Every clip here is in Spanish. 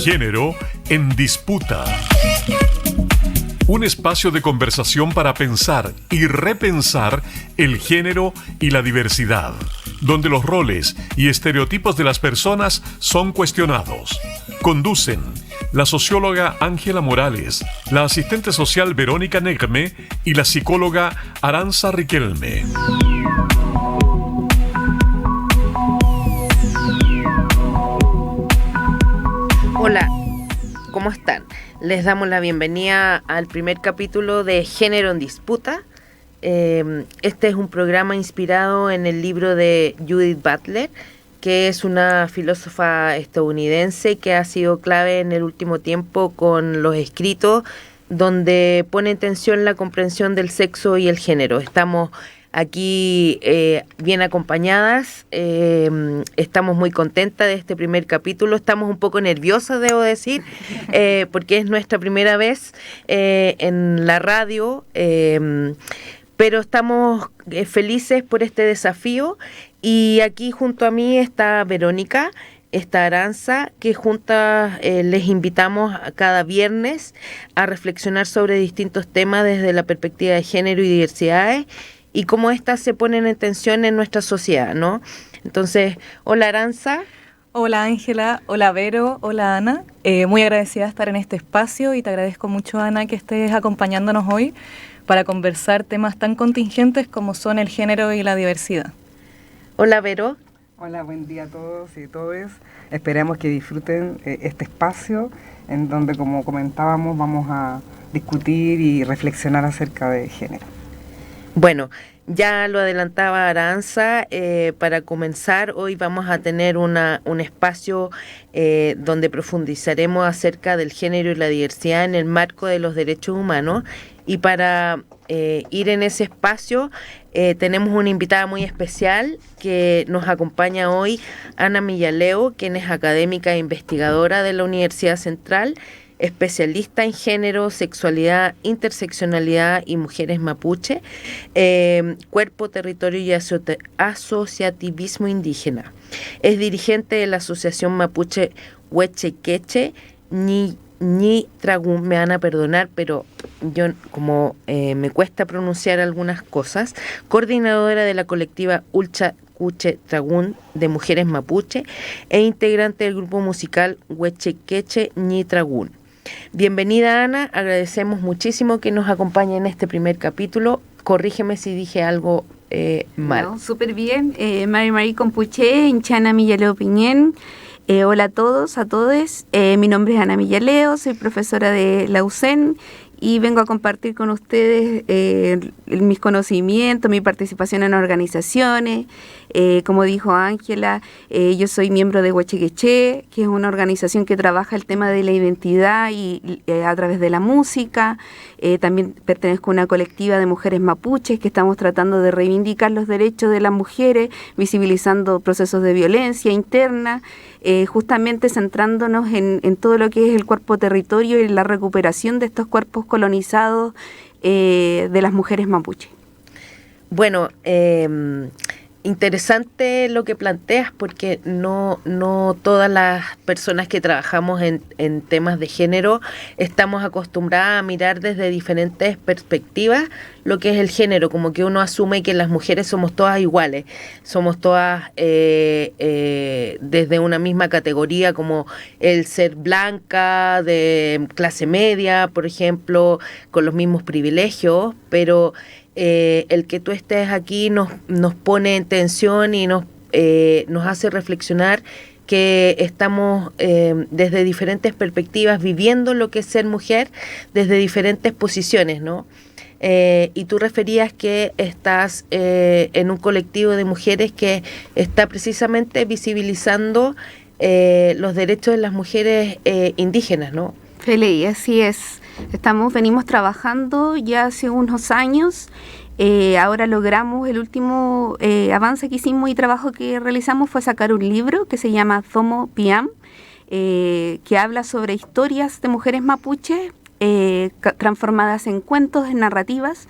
Género en disputa. Un espacio de conversación para pensar y repensar el género y la diversidad, donde los roles y estereotipos de las personas son cuestionados. Conducen la socióloga Ángela Morales, la asistente social Verónica Negme y la psicóloga Aranza Riquelme. Hola, ¿cómo están? Les damos la bienvenida al primer capítulo de Género en Disputa. Este es un programa inspirado en el libro de Judith Butler, que es una filósofa estadounidense que ha sido clave en el último tiempo con los escritos donde pone en tensión la comprensión del sexo y el género. Estamos aquí bien acompañadas, estamos muy contentas de este primer capítulo, estamos un poco nerviosas, debo decir, porque es nuestra primera vez en la radio, pero estamos felices por este desafío. Y aquí junto a mí está Verónica, está Aranza, que juntas les invitamos a cada viernes a reflexionar sobre distintos temas desde la perspectiva de género y diversidades y cómo éstas se ponen en tensión en nuestra sociedad, ¿no? Entonces, hola Aranza. Hola Ángela, hola Vero, hola Ana. Muy agradecida de estar en este espacio y te agradezco mucho, Ana, que estés acompañándonos hoy para conversar temas tan contingentes como son el género y la diversidad. Hola Vero. Hola, buen día a todos y todas. Esperemos que disfruten este espacio en donde, como comentábamos, vamos a discutir y reflexionar acerca de género. Bueno, ya lo adelantaba Aranza, para comenzar hoy vamos a tener un espacio donde profundizaremos acerca del género y la diversidad en el marco de los derechos humanos, y para ir en ese espacio tenemos una invitada muy especial que nos acompaña hoy, Ana Millaleo, quien es académica e investigadora de la Universidad Central, especialista en género, sexualidad, interseccionalidad y mujeres mapuche, cuerpo, territorio y asociativismo indígena. Es dirigente de la Asociación Mapuche Huechequeche Ñi Tragún. Me van a perdonar, pero yo como me cuesta pronunciar algunas cosas. Coordinadora de la colectiva Ulcha Cuche Tragún de mujeres mapuche e integrante del grupo musical Huechequeche Ñi Tragún. Bienvenida Ana, agradecemos muchísimo que nos acompañe en este primer capítulo. Corrígeme si dije algo mal. No, súper bien. Mari Compuche, Inchana Millaleo Piñén. Hola a todos, a todes. Mi nombre es Ana Millaleo, soy profesora de la UCEN y vengo a compartir con ustedes mis conocimientos, mi participación en organizaciones. Como dijo Ángela, yo soy miembro de Huechequeche, que es una organización que trabaja el tema de la identidad y a través de la música. También pertenezco a una colectiva de mujeres mapuches que estamos tratando de reivindicar los derechos de las mujeres, visibilizando procesos de violencia interna, justamente centrándonos en todo lo que es el cuerpo territorio y la recuperación de estos cuerpos colonizados de las mujeres mapuches. Bueno, interesante lo que planteas, porque no todas las personas que trabajamos en temas de género estamos acostumbradas a mirar desde diferentes perspectivas lo que es el género, como que uno asume que las mujeres somos todas iguales, somos todas desde una misma categoría, como el ser blanca, de clase media, por ejemplo, con los mismos privilegios, pero el que tú estés aquí nos pone en tensión y nos hace reflexionar que estamos desde diferentes perspectivas viviendo lo que es ser mujer desde diferentes posiciones, ¿no? Y tú referías que estás en un colectivo de mujeres que está precisamente visibilizando los derechos de las mujeres indígenas, ¿no? Feli, así es. Venimos trabajando ya hace unos años. Ahora logramos, el último avance que hicimos y trabajo que realizamos fue sacar un libro que se llama Thomo Piam, que habla sobre historias de mujeres mapuches transformadas en cuentos, en narrativas,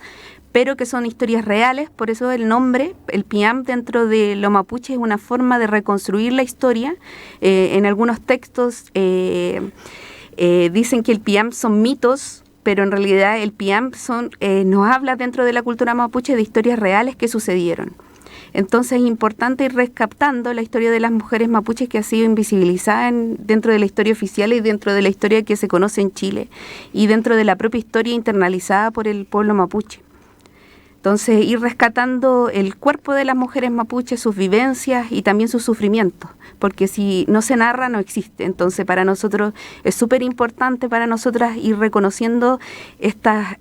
pero que son historias reales. Por eso el nombre, el Piam, dentro de lo mapuche es una forma de reconstruir la historia. En algunos textos dicen que el Piam son mitos, pero en realidad el Piam nos habla dentro de la cultura mapuche de historias reales que sucedieron. Entonces es importante ir rescatando la historia de las mujeres mapuches que ha sido invisibilizada dentro de la historia oficial y dentro de la historia que se conoce en Chile y dentro de la propia historia internalizada por el pueblo mapuche. Entonces ir rescatando el cuerpo de las mujeres mapuches, sus vivencias y también sus sufrimientos, porque si no se narra no existe. Entonces para nosotros es súper importante para nosotras ir reconociendo estas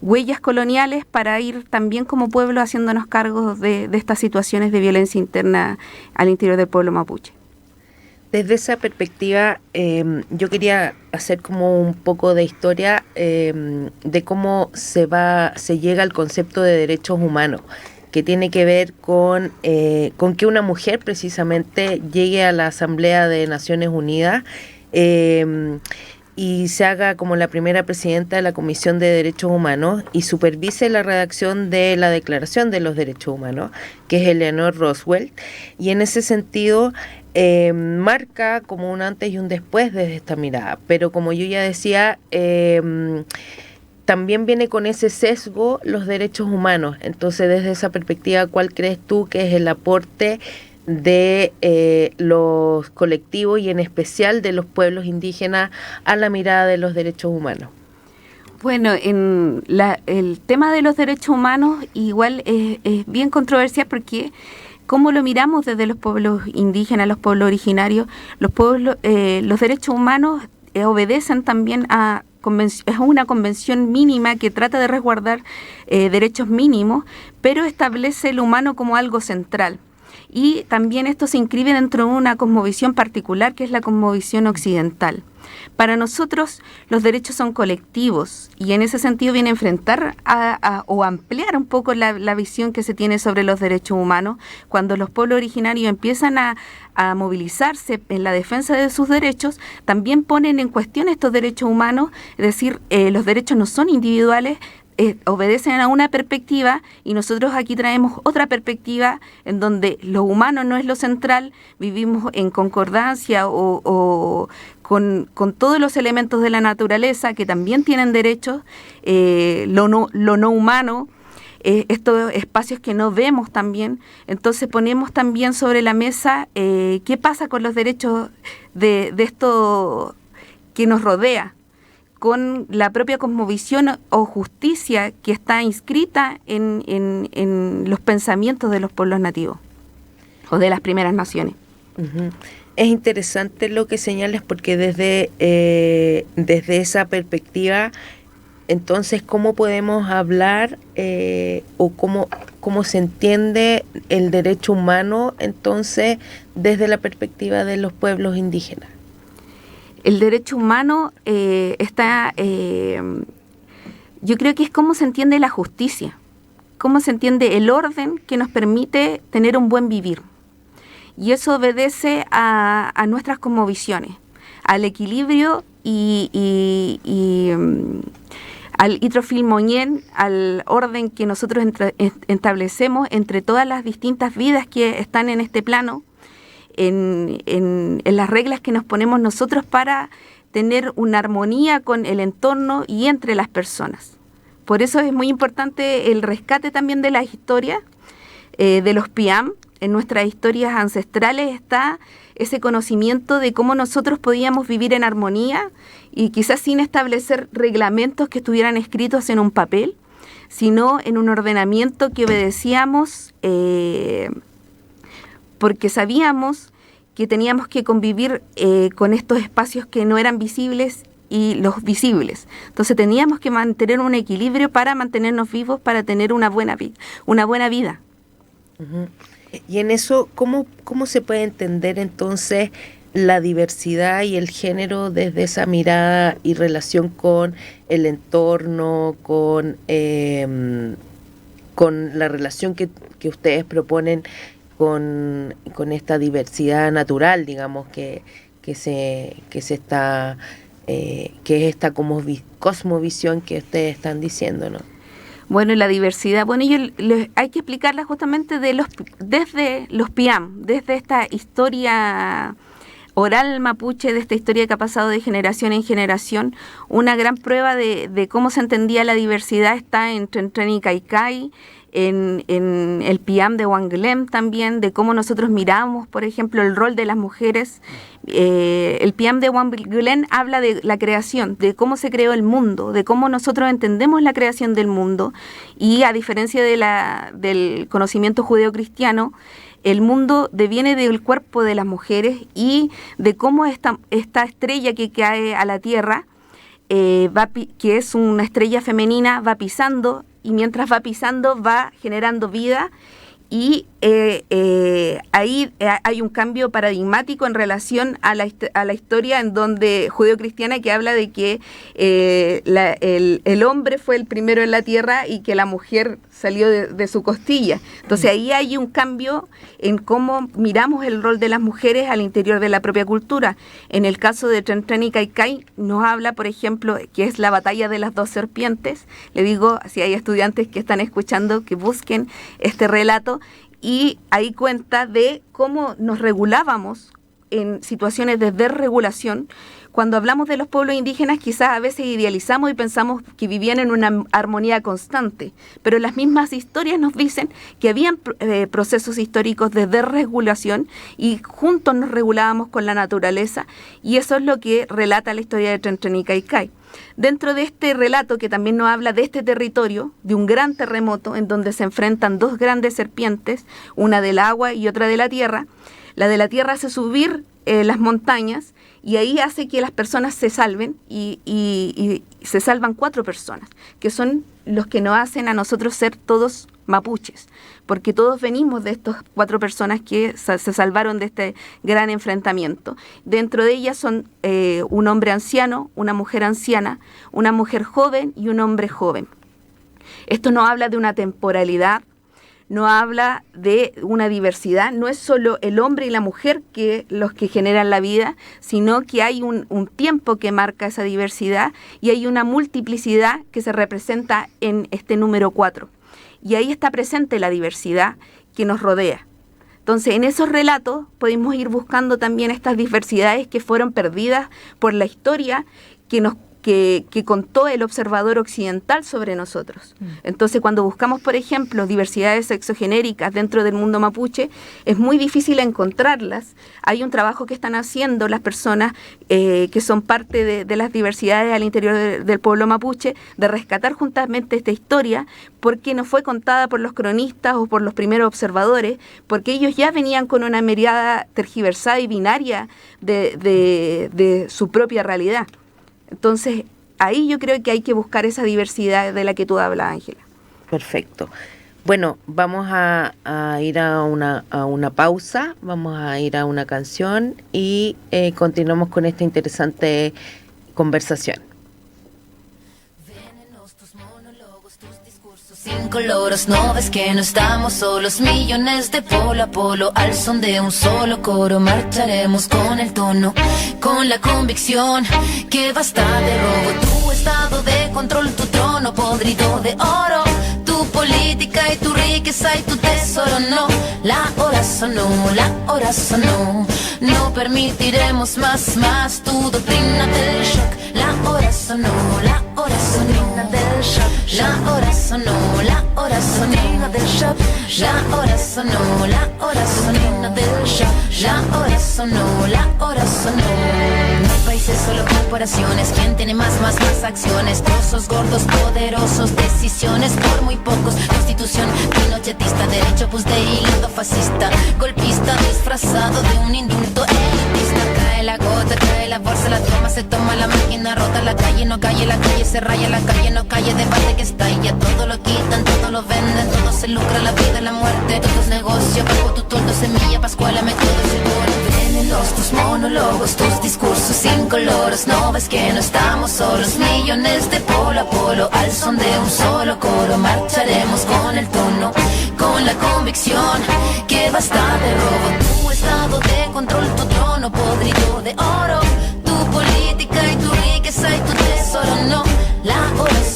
huellas coloniales para ir también como pueblo haciéndonos cargos de estas situaciones de violencia interna al interior del pueblo mapuche. Desde esa perspectiva, yo quería hacer como un poco de historia de cómo se llega al concepto de derechos humanos, que tiene que ver con que una mujer precisamente llegue a la Asamblea de Naciones Unidas y se haga como la primera presidenta de la Comisión de Derechos Humanos y supervise la redacción de la Declaración de los Derechos Humanos, que es Eleanor Roosevelt, y en ese sentido marca como un antes y un después desde esta mirada, pero como yo ya decía, también viene con ese sesgo los derechos humanos. Entonces, desde esa perspectiva, ¿cuál crees tú que es el aporte de los colectivos y en especial de los pueblos indígenas a la mirada de los derechos humanos? Bueno, el tema de los derechos humanos igual es bien controversial porque cómo lo miramos desde los pueblos indígenas, los pueblos originarios, los derechos humanos obedecen también es una convención mínima que trata de resguardar derechos mínimos, pero establece el humano como algo central. Y también esto se inscribe dentro de una cosmovisión particular que es la cosmovisión occidental. Para nosotros los derechos son colectivos y en ese sentido viene a enfrentar o ampliar un poco la visión que se tiene sobre los derechos humanos cuando los pueblos originarios empiezan a movilizarse en la defensa de sus derechos, también ponen en cuestión estos derechos humanos, es decir, los derechos no son individuales, obedecen a una perspectiva y nosotros aquí traemos otra perspectiva en donde lo humano no es lo central, vivimos en concordancia o con todos los elementos de la naturaleza que también tienen derechos, lo no humano, estos espacios que no vemos también. Entonces ponemos también sobre la mesa qué pasa con los derechos de esto que nos rodea, con la propia cosmovisión o justicia que está inscrita en los pensamientos de los pueblos nativos o de las primeras naciones. Uh-huh. Es interesante lo que señalas porque desde esa perspectiva, entonces, ¿cómo podemos hablar o cómo se entiende el derecho humano entonces desde la perspectiva de los pueblos indígenas? El derecho humano yo creo que es cómo se entiende la justicia, cómo se entiende el orden que nos permite tener un buen vivir. Y eso obedece a nuestras cosmovisiones, al equilibrio y al Itrofilmoñén, al orden que nosotros establecemos entre todas las distintas vidas que están en este plano, en las reglas que nos ponemos nosotros para tener una armonía con el entorno y entre las personas. Por eso es muy importante el rescate también de la historia de los Piam. En nuestras historias ancestrales está ese conocimiento de cómo nosotros podíamos vivir en armonía y quizás sin establecer reglamentos que estuvieran escritos en un papel, sino en un ordenamiento que obedecíamos porque sabíamos que teníamos que convivir con estos espacios que no eran visibles y los visibles. Entonces teníamos que mantener un equilibrio para mantenernos vivos, para tener una buena vida. Uh-huh. Y en eso, ¿cómo se puede entender entonces la diversidad y el género desde esa mirada y relación con el entorno, con la relación que ustedes proponen con esta diversidad natural, digamos, que se está que es esta como cosmovisión que ustedes están diciendo, ¿no? Bueno, la diversidad, bueno, hay que explicarla justamente desde los Piam, desde esta historia oral mapuche, de esta historia que ha pasado de generación en generación. Una gran prueba de cómo se entendía la diversidad está en Tren Tren y Caicay, en el Piam de Wanglem también, de cómo nosotros miramos, por ejemplo, el rol de las mujeres. El Piam de Wanglem habla de la creación, de cómo se creó el mundo, de cómo nosotros entendemos la creación del mundo, y a diferencia del conocimiento judeocristiano, el mundo deviene del cuerpo de las mujeres y de cómo esta estrella que cae a la tierra, que es una estrella femenina, va pisando, y mientras va pisando va generando vida, y ahí hay un cambio paradigmático en relación a la historia en donde judeocristiana, que habla de que el hombre fue el primero en la tierra y que la mujer salió de su costilla. Entonces ahí hay un cambio en cómo miramos el rol de las mujeres al interior de la propia cultura. En el caso de Tren Tren y Caicay nos habla, por ejemplo, que es la batalla de las 2 serpientes. Le digo, si hay estudiantes que están escuchando, que busquen este relato, y ahí cuenta de cómo nos regulábamos en situaciones de desregulación. Cuando hablamos de los pueblos indígenas, quizás a veces idealizamos y pensamos que vivían en una armonía constante, pero las mismas historias nos dicen que habían procesos históricos de desregulación y juntos nos regulábamos con la naturaleza, y eso es lo que relata la historia de Tren Tren y Caicay. Dentro de este relato, que también nos habla de este territorio, de un gran terremoto en donde se enfrentan 2 grandes serpientes, una del agua y otra de la tierra, la de la tierra hace subir las montañas, y ahí hace que las personas se salven, y se salvan 4 personas, que son los que nos hacen a nosotros ser todos mapuches, porque todos venimos de estas 4 personas que se salvaron de este gran enfrentamiento. Dentro de ellas son un hombre anciano, una mujer anciana, una mujer joven y un hombre joven. Esto nos habla de una temporalidad, no habla de una diversidad, no es solo el hombre y la mujer los que generan la vida, sino que hay un tiempo que marca esa diversidad, y hay una multiplicidad que se representa en este número 4. Y ahí está presente la diversidad que nos rodea. Entonces, en esos relatos podemos ir buscando también estas diversidades que fueron perdidas por la historia que contó el observador occidental sobre nosotros. Entonces, cuando buscamos, por ejemplo, diversidades sexogenéricas dentro del mundo mapuche, es muy difícil encontrarlas. Hay un trabajo que están haciendo las personas que son parte de las diversidades al interior del pueblo mapuche, de rescatar juntamente esta historia, porque no fue contada por los cronistas o por los primeros observadores, porque ellos ya venían con una mirada tergiversada y binaria de su propia realidad. Entonces, ahí yo creo que hay que buscar esa diversidad de la que tú hablas, Ángela. Perfecto. Bueno, vamos a ir a una pausa, vamos a ir a una canción y continuamos con esta interesante conversación. Sin coloros, no ves que no estamos solos, millones de polo a polo, al son de un solo coro, marcharemos con el tono, con la convicción que basta de robo, tu estado de control, tu trono podrido de oro, tu política y tu riqueza y tu tesoro, no, la hora sonó, no permitiremos más tu doctrina del shock, la hora sonó, la hora sonó, del shock, la hora sonó, la hora sonina del shock, la hora sonó, la hora sonina del shock, la hora sonó, la hora sonó. No hay países, solo corporaciones, quien tiene más acciones, trozos gordos, poderosos, decisiones por muy pocos, constitución pinochetista, derecho pues de hilo fascista, golpista disfrazado de un indulto elitista, cae la gota, cae la bolsa, la toma, se toma la máquina, rota la calle, no calle, la calle se raya, la calle no calle, debate que estalla, todo lo quitan, todo lo venden, todo se lucra, la vida, la muerte, todo es negocio, bajo tu toldo, semilla, pascuala, me todo seguro, venenos, tus monólogos, tus discursos sin coloros, no ves que no estamos solos, millones de polo a polo, al son de un solo coro, marcharemos con el tono, con la convicción que basta de robo, tu estado de control, tu trono podrido de oro, tu política y tu riqueza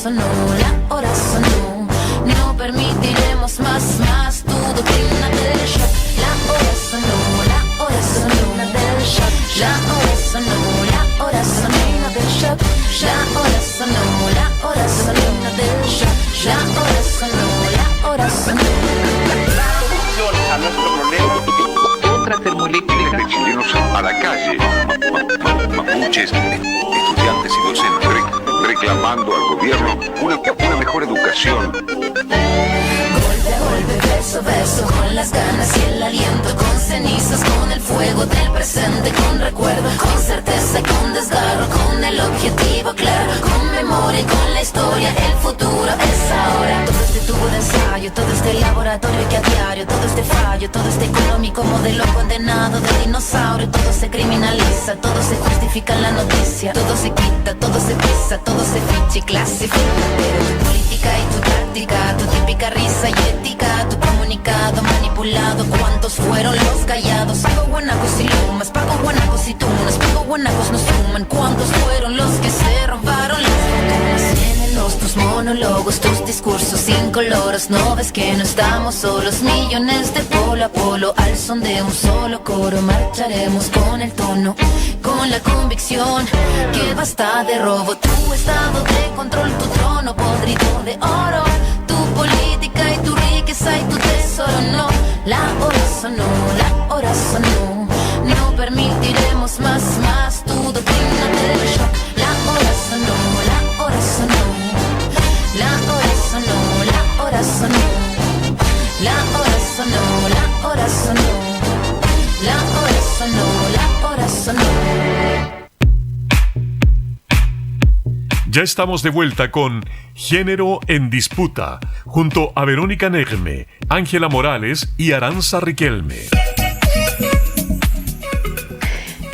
sonó, la hora sonó. No permitiremos más tu doctrina del shock. La hora sonó, la hora sonó del shock. La hora sonó, la hora sonó del shock. La hora sonó, la hora sonó del shock. La hora sonó, la hora sonó. La solución a nuestro problema, otra termoeléctrica. De chilenos a la calle, mapuches, estudiantes y docentes reclamando al gobierno una mejor educación. Golpe a golpe, verso a verso, con las ganas y el aliento, con cenizas, con el fuego del presente, con recuerdo, con certeza y con desgarro, con el objetivo claro, con memoria y con la historia, el futuro es ahora. Todo este tubo de ensayo, todo este laboratorio que a diario, todo este fallo, todo este económico modelo condenado de dinosaurio, todo se criminaliza, todo se justifica en la noticia, todo se quita, todo se pisa, todo se ficha y clasifica, pero tu política y tu táctica, tu típica risa y ética, tu comunicado manipulado, ¿cuántos fueron los callados? Pago guanacos y lumas, pago guanacos y tunas, pago guanacos no suman, ¿cuántos fueron los que se robaron las fortunas? Llénelos tus monólogos, tus discursos incoloros, no ves que no estamos solos, millones de polo a polo, al son de un solo coro, marcharemos con el tono, con la convicción que basta de robo, tu estado de control, tu trono podrido de oro, tu política y tu riqueza y tu tesoro, no, la hora sonó, la hora sonó, no permitiremos más tu doctrina del shock, la hora sonó, la hora sonó, la hora sonó, la hora sonó, la hora sonó, la hora sonó, la hora sonó, la hora sonó. Ya estamos de vuelta con Género en Disputa, junto a Verónica Negme, Ángela Morales y Aranza Riquelme.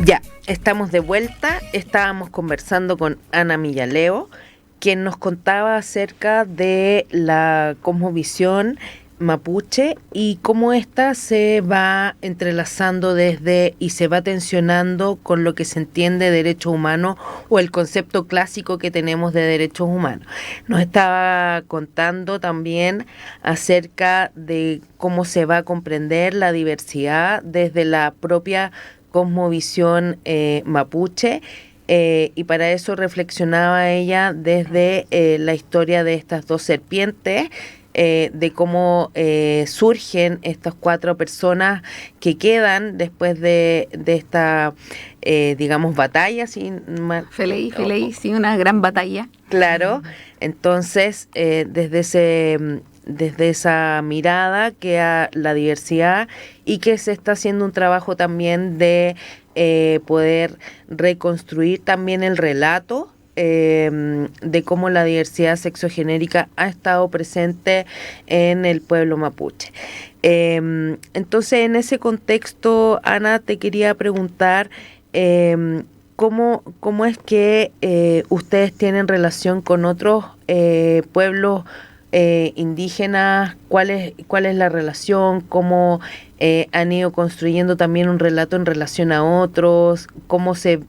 Ya, estamos de vuelta. Estábamos conversando con Ana Millaleo, quien nos contaba acerca de la cosmovisión mapuche y cómo ésta se va entrelazando y se va tensionando con lo que se entiende de derechos humanos o el concepto clásico que tenemos de derechos humanos. Nos estaba contando también acerca de cómo se va a comprender la diversidad desde la propia cosmovisión mapuche. Y para eso reflexionaba ella desde la historia de estas dos serpientes, de cómo surgen estas 4 personas que quedan después de esta, digamos, batalla. Feliz, sí, una gran batalla. Claro, entonces desde esa mirada queda la diversidad y que se está haciendo un trabajo también de poder reconstruir también el relato de cómo la diversidad sexogenérica ha estado presente en el pueblo mapuche. Entonces, en ese contexto, Ana, te quería preguntar cómo es que ustedes tienen relación con otros pueblos indígenas, cuál es la relación, cómo han ido construyendo también un relato en relación a otros, cómo se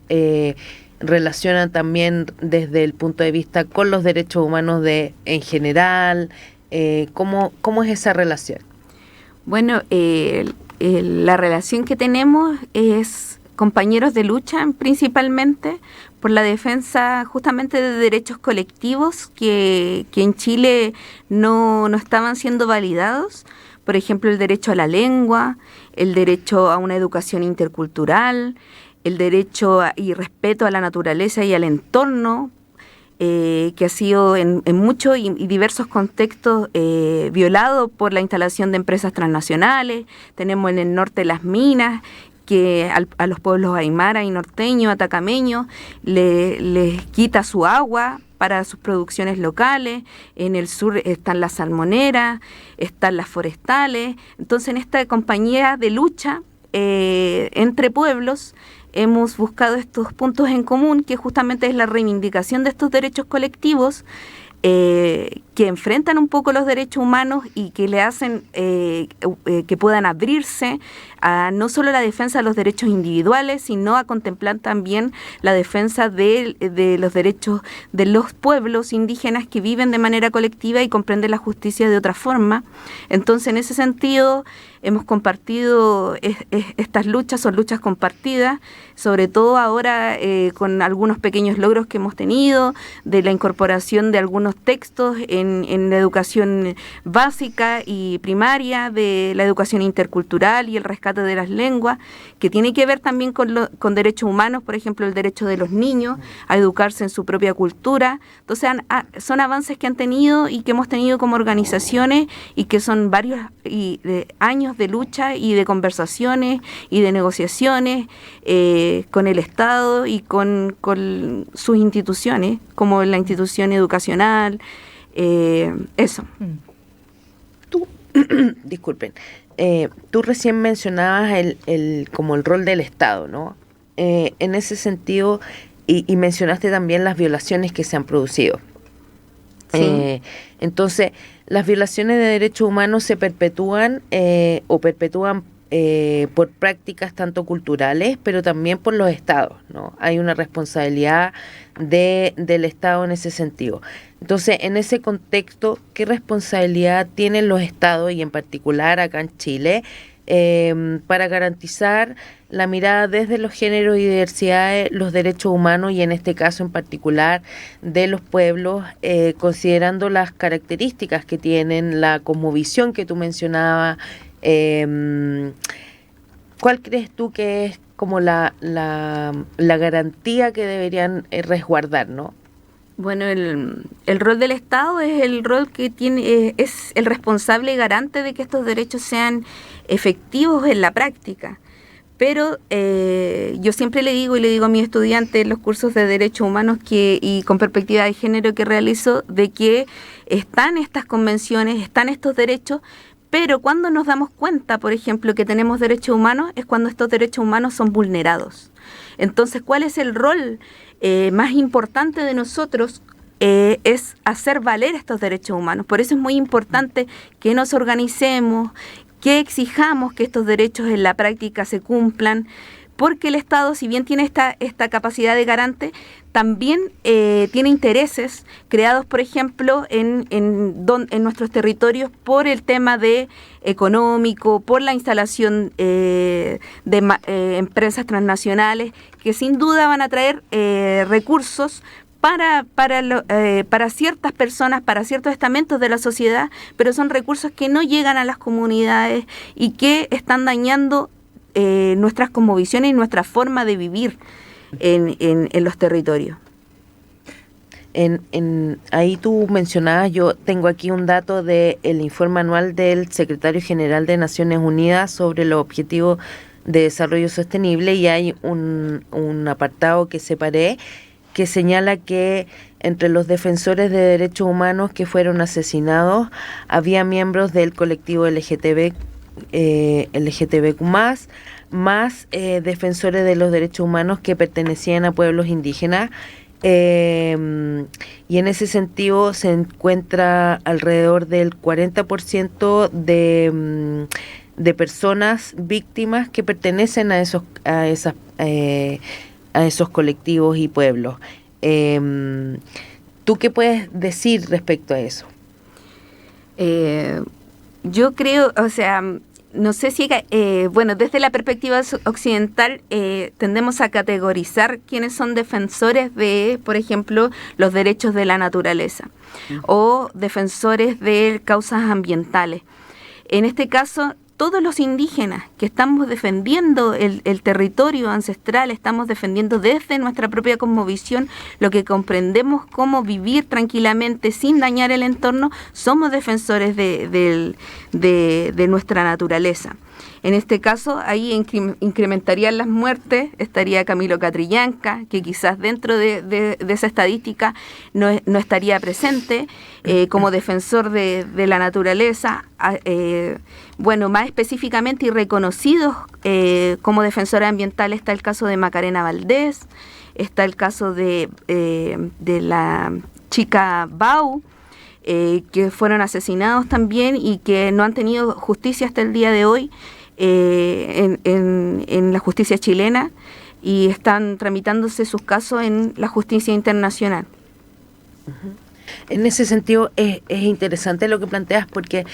relacionan también desde el punto de vista con los derechos humanos en general, ¿cómo es esa relación? Bueno, la relación que tenemos es compañeros de lucha principalmente por la defensa justamente de derechos colectivos que en Chile no estaban siendo validados. Por ejemplo, el derecho a la lengua, el derecho a una educación intercultural, el derecho y respeto a la naturaleza y al entorno, que ha sido en muchos y diversos contextos violado por la instalación de empresas transnacionales. Tenemos en el norte las minas, que a los pueblos aymara y norteños, atacameños, les quita su agua para sus producciones locales. En el sur están las salmoneras, están las forestales. Entonces, en esta compañía de lucha entre pueblos, hemos buscado estos puntos en común, que justamente es la reivindicación de estos derechos colectivos, que enfrentan un poco los derechos humanos y que le hacen que puedan abrirse a no solo la defensa de los derechos individuales, sino a contemplar también la defensa de los derechos de los pueblos indígenas que viven de manera colectiva y comprenden la justicia de otra forma. Entonces, en ese sentido, hemos compartido estas luchas, son luchas compartidas, sobre todo ahora con algunos pequeños logros que hemos tenido, de la incorporación de algunos textos en la educación básica y primaria, de la educación intercultural y el rescate de las lenguas, que tiene que ver también con derechos humanos, por ejemplo, el derecho de los niños a educarse en su propia cultura. Entonces, son avances que han tenido y que hemos tenido como organizaciones y que son varios años de lucha y de conversaciones y de negociaciones con el Estado y con sus instituciones, como la institución educacional, eso. Disculpen, tú recién mencionabas como el rol del Estado, ¿no? En ese sentido, y mencionaste también las violaciones que se han producido. Sí. Entonces, las violaciones de derechos humanos se perpetúan por prácticas tanto culturales, pero también por los estados, ¿no? Hay una responsabilidad del Estado en ese sentido. Entonces, en ese contexto, ¿qué responsabilidad tienen los estados, y en particular acá en Chile, para garantizar la mirada desde los géneros y diversidades, los derechos humanos, y en este caso en particular de los pueblos, considerando las características que tienen, la cosmovisión que tú mencionabas? ¿Cuál crees tú que es como la garantía que deberían resguardar, no? Bueno, el rol del Estado es el rol que tiene, es el responsable y garante de que estos derechos sean efectivos en la práctica. Pero yo siempre le digo a mis estudiantes en los cursos de derechos humanos y con perspectiva de género que realizo, de que están estas convenciones, están estos derechos, pero cuando nos damos cuenta, por ejemplo, que tenemos derechos humanos, es cuando estos derechos humanos son vulnerados. Entonces, ¿cuál es el rol más importante de nosotros? Es hacer valer estos derechos humanos. Por eso es muy importante que nos organicemos, que exijamos que estos derechos en la práctica se cumplan, porque el Estado, si bien tiene esta capacidad de garante, también tiene intereses creados, por ejemplo, en nuestros territorios por el tema de económico, por la instalación de empresas transnacionales que sin duda van a traer recursos para ciertas personas, para ciertos estamentos de la sociedad, pero son recursos que no llegan a las comunidades y que están dañando nuestras cosmovisiones y nuestra forma de vivir en los territorios. Ahí tú mencionabas, yo tengo aquí un dato del informe anual del Secretario General de Naciones Unidas sobre los Objetivos de Desarrollo Sostenible, y hay un apartado que separé que señala que entre los defensores de derechos humanos que fueron asesinados había miembros del colectivo LGTBQ+, más defensores de los derechos humanos que pertenecían a pueblos indígenas, y en ese sentido se encuentra alrededor del 40% de personas víctimas que pertenecen a esos colectivos y pueblos. ¿Tú qué puedes decir respecto a eso? Yo creo, o sea, no sé si, desde la perspectiva occidental tendemos a categorizar quiénes son defensores de, por ejemplo, los derechos de la naturaleza o defensores de causas ambientales. En este caso, todos los indígenas que estamos defendiendo el territorio ancestral, estamos defendiendo desde nuestra propia cosmovisión lo que comprendemos como vivir tranquilamente sin dañar el entorno, somos defensores de nuestra naturaleza. En este caso, ahí incrementarían las muertes, estaría Camilo Catrillanca, que quizás dentro de esa estadística no estaría presente, como defensor de la naturaleza, más específicamente y reconocidos como defensora ambiental está el caso de Macarena Valdés, está el caso de la chica Bau, que fueron asesinados también y que no han tenido justicia hasta el día de hoy en la justicia chilena, y están tramitándose sus casos en la justicia internacional. En ese sentido es interesante lo que planteas, porque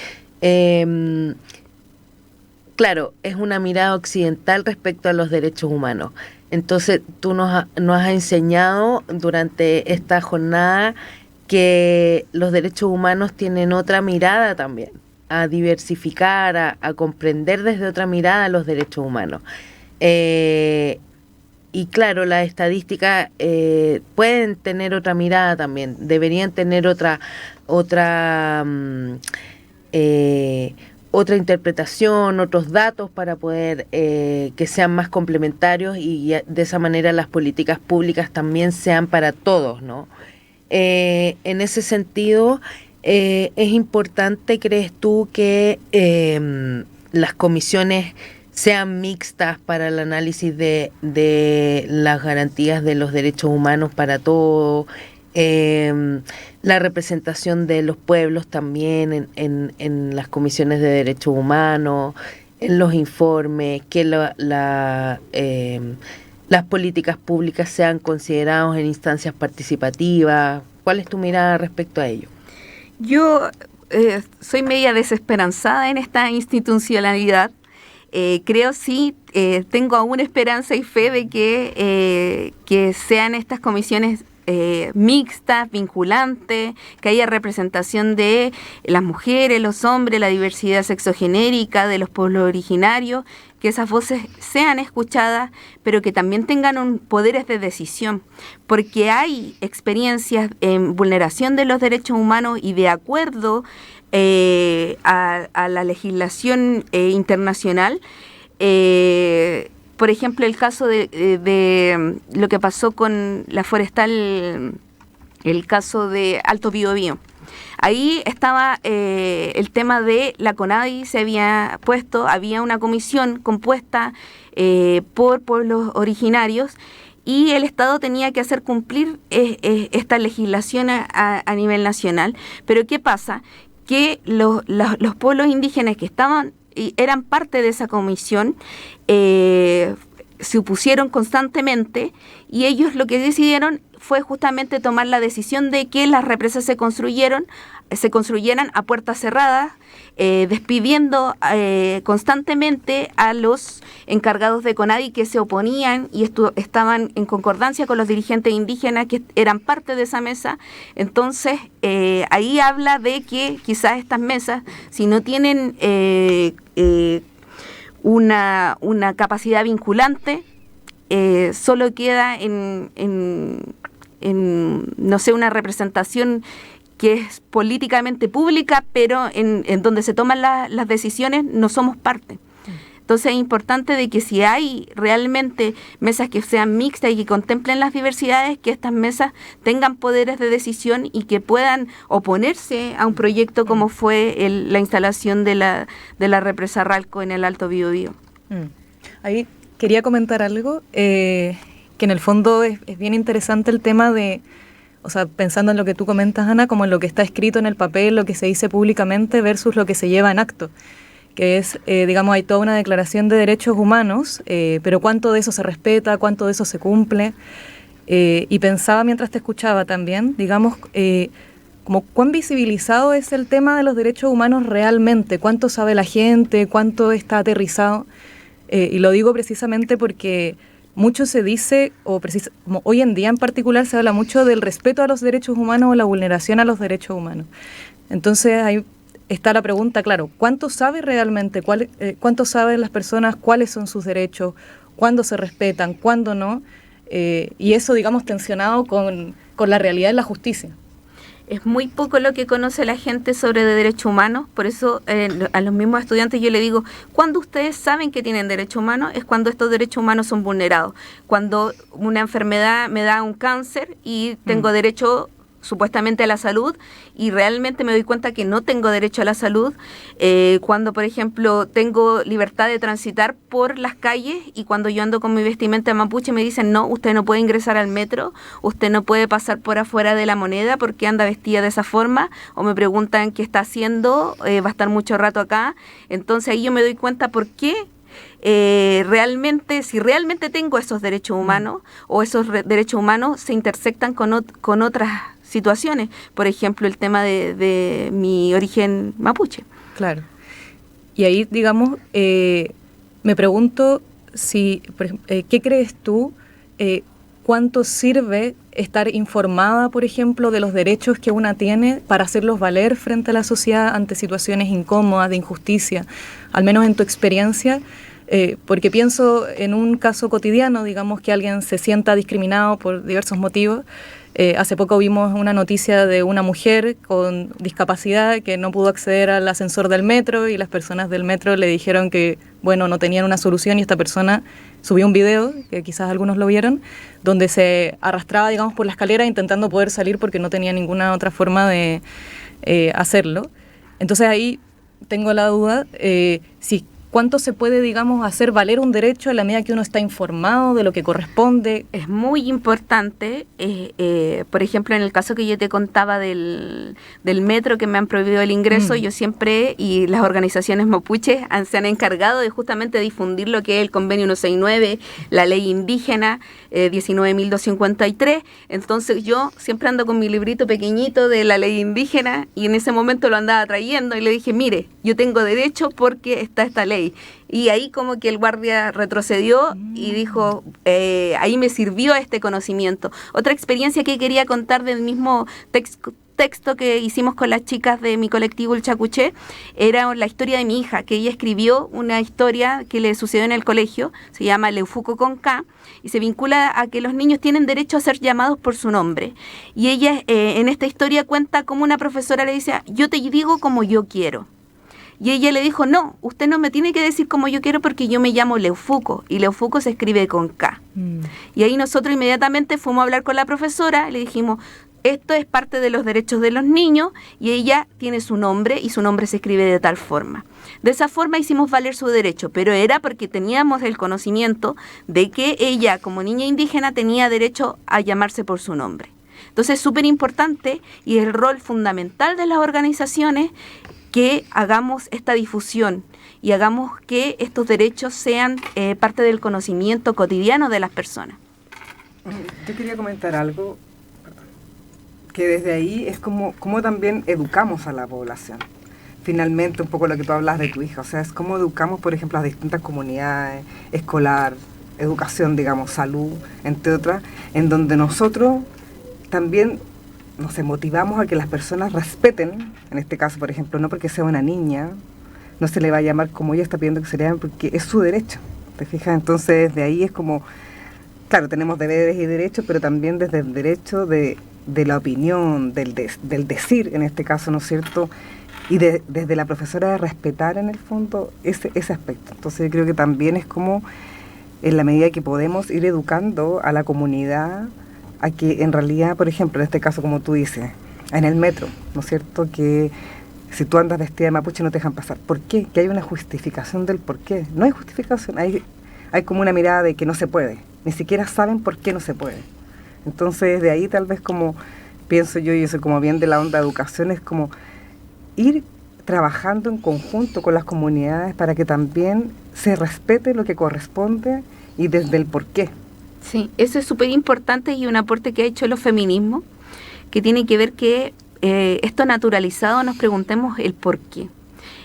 claro, es una mirada occidental respecto a los derechos humanos. Entonces tú nos has enseñado durante esta jornada que los derechos humanos tienen otra mirada también, a diversificar, a comprender desde otra mirada los derechos humanos. Y claro, las estadísticas pueden tener otra mirada también, deberían tener otra interpretación, otros datos para poder que sean más complementarios y de esa manera las políticas públicas también sean para todos, ¿no? En ese sentido, es importante, ¿crees tú, que las comisiones sean mixtas para el análisis de las garantías de los derechos humanos para todos? La representación de los pueblos también en las comisiones de derechos humanos, en los informes, que las políticas públicas sean consideradas en instancias participativas. ¿Cuál es tu mirada respecto a ello? Yo soy media desesperanzada en esta institucionalidad. Creo sí, tengo aún esperanza y fe de que sean estas comisiones mixtas, vinculantes, que haya representación de las mujeres, los hombres, la diversidad sexogenérica, de los pueblos originarios, que esas voces sean escuchadas, pero que también tengan poderes de decisión, porque hay experiencias en vulneración de los derechos humanos y de acuerdo a la legislación internacional. Por ejemplo, el caso de lo que pasó con la forestal, el caso de Alto Biobío. Ahí estaba el tema de la CONADI, se había puesto, había una comisión compuesta por pueblos originarios y el Estado tenía que hacer cumplir esta legislación a nivel nacional. Pero ¿qué pasa? Que los pueblos indígenas que eran parte de esa comisión se opusieron constantemente y ellos lo que decidieron fue justamente tomar la decisión de que las represas se construyeran a puertas cerradas, despidiendo constantemente a los encargados de CONADI que se oponían y estaban en concordancia con los dirigentes indígenas que eran parte de esa mesa. Entonces, ahí habla de que quizás estas mesas, si no tienen una capacidad vinculante, solo queda en no sé, una representación que es políticamente pública, pero en donde se toman las decisiones no somos parte. Entonces es importante de que si hay realmente mesas que sean mixtas y que contemplen las diversidades, que estas mesas tengan poderes de decisión y que puedan oponerse a un proyecto como fue la instalación de la represa Ralco en el Alto Biobío. Ahí quería comentar algo, que en el fondo es bien interesante el tema de, o sea, pensando en lo que tú comentas, Ana, como en lo que está escrito en el papel, lo que se dice públicamente versus lo que se lleva en acto, que es, digamos, hay toda una declaración de derechos humanos, pero cuánto de eso se respeta, cuánto de eso se cumple, y pensaba mientras te escuchaba también, digamos, como cuán visibilizado es el tema de los derechos humanos realmente, cuánto sabe la gente, cuánto está aterrizado, y lo digo precisamente porque mucho se dice, como hoy en día en particular se habla mucho del respeto a los derechos humanos o la vulneración a los derechos humanos. Entonces ahí está la pregunta, claro, ¿cuánto sabe realmente, cuánto saben las personas cuáles son sus derechos, cuándo se respetan, cuándo no? Y eso, digamos, tensionado con la realidad de la justicia. Es muy poco lo que conoce la gente sobre derechos humanos, por eso a los mismos estudiantes yo les digo, cuando ustedes saben que tienen derechos humanos es cuando estos derechos humanos son vulnerados. Cuando una enfermedad me da un cáncer y tengo derecho supuestamente a la salud, y realmente me doy cuenta que no tengo derecho a la salud cuando, por ejemplo, tengo libertad de transitar por las calles, y cuando yo ando con mi vestimenta mapuche me dicen, no, usted no puede ingresar al metro, usted no puede pasar por afuera de la Moneda porque anda vestida de esa forma, o me preguntan qué está haciendo, va a estar mucho rato acá. Entonces ahí yo me doy cuenta por qué realmente, si realmente tengo esos derechos humanos, o esos derechos humanos se intersectan con otras situaciones, por ejemplo el tema de mi origen mapuche. Claro. Y ahí, digamos, me pregunto si, ¿qué crees tú? ¿Cuánto sirve estar informada, por ejemplo, de los derechos que una tiene para hacerlos valer frente a la sociedad ante situaciones incómodas, de injusticia? Al menos en tu experiencia, porque pienso en un caso cotidiano, digamos que alguien se sienta discriminado por diversos motivos. Hace poco vimos una noticia de una mujer con discapacidad que no pudo acceder al ascensor del metro, y las personas del metro le dijeron que, bueno, no tenían una solución, y esta persona subió un video, que quizás algunos lo vieron, donde se arrastraba, digamos, por la escalera intentando poder salir porque no tenía ninguna otra forma de hacerlo. Entonces ahí tengo la duda, si ¿cuánto se puede, digamos, hacer valer un derecho a la medida que uno está informado de lo que corresponde? Es muy importante, por ejemplo, en el caso que yo te contaba del metro, que me han prohibido el ingreso, yo siempre, y las organizaciones mapuches se han encargado de justamente difundir lo que es el convenio 169, la ley indígena 19.253. Entonces yo siempre ando con mi librito pequeñito de la ley indígena, y en ese momento lo andaba trayendo y le dije, mire, yo tengo derecho porque está esta ley. Y ahí como que el guardia retrocedió y dijo, ahí me sirvió este conocimiento. Otra experiencia que quería contar del mismo texto que hicimos con las chicas de mi colectivo El Chacuché era la historia de mi hija, que ella escribió una historia que le sucedió en el colegio, se llama Leufuco con K, y se vincula a que los niños tienen derecho a ser llamados por su nombre. Y ella en esta historia cuenta cómo una profesora le dice, yo te digo como yo quiero. Y ella le dijo, no, usted no me tiene que decir como yo quiero porque yo me llamo Leufuco, y Leufuco se escribe con K. Y ahí nosotros inmediatamente fuimos a hablar con la profesora y le dijimos, esto es parte de los derechos de los niños, y ella tiene su nombre, y su nombre se escribe de tal forma. De esa forma hicimos valer su derecho, pero era porque teníamos el conocimiento de que ella, como niña indígena, tenía derecho a llamarse por su nombre. Entonces es súper importante, y es el rol fundamental de las organizaciones, que hagamos esta difusión y hagamos que estos derechos sean parte del conocimiento cotidiano de las personas. Yo quería comentar algo, que desde ahí es como también educamos a la población. Finalmente, un poco lo que tú hablas de tu hija, o sea, es cómo educamos, por ejemplo, a las distintas comunidades, escolar, educación, digamos, salud, entre otras, en donde nosotros también nos motivamos a que las personas respeten, en este caso, por ejemplo, no porque sea una niña, no se le va a llamar como ella está pidiendo que se le llame, porque es su derecho, ¿te fijas? Entonces, de ahí es como, claro, tenemos deberes y derechos, pero también desde el derecho de la opinión, del decir, en este caso, ¿no es cierto?, y desde la profesora de respetar, en el fondo, ese aspecto. Entonces, yo creo que también es como, en la medida que podemos ir educando a la comunidad, a que en realidad, por ejemplo, en este caso, como tú dices, en el metro, ¿no es cierto?, que si tú andas vestida de mapuche no te dejan pasar. ¿Por qué? Que hay una justificación del por qué. No hay justificación, hay como una mirada de que no se puede. Ni siquiera saben por qué no se puede. Entonces, de ahí tal vez como pienso yo, y eso como bien de la onda de educación, es como ir trabajando en conjunto con las comunidades para que también se respete lo que corresponde y desde el por qué. Sí, eso es súper importante, y un aporte que ha hecho los feminismos, que tiene que ver que esto naturalizado nos preguntemos el por qué.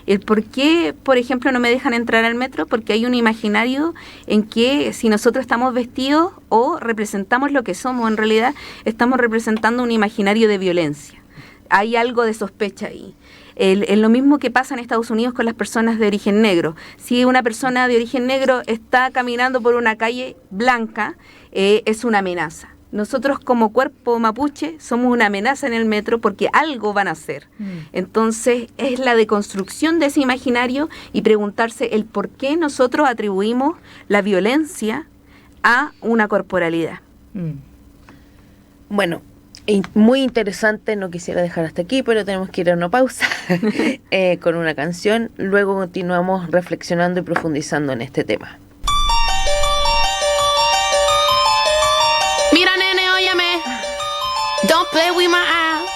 El por qué, por ejemplo, no me dejan entrar al metro, porque hay un imaginario en que si nosotros estamos vestidos o representamos lo que somos, en realidad estamos representando un imaginario de violencia. Hay algo de sospecha ahí. Es lo mismo que pasa en Estados Unidos con las personas de origen negro. Si una persona de origen negro está caminando por una calle blanca, es una amenaza. Nosotros como cuerpo mapuche somos una amenaza en el metro porque algo van a hacer. Entonces es la deconstrucción de ese imaginario y preguntarse el por qué nosotros atribuimos la violencia a una corporalidad. Bueno, Muy interesante, no quisiera dejar hasta aquí, pero tenemos que ir a una pausa con una canción. Luego continuamos reflexionando y profundizando en este tema. Mira, nene, óyeme. Don't play with my eyes,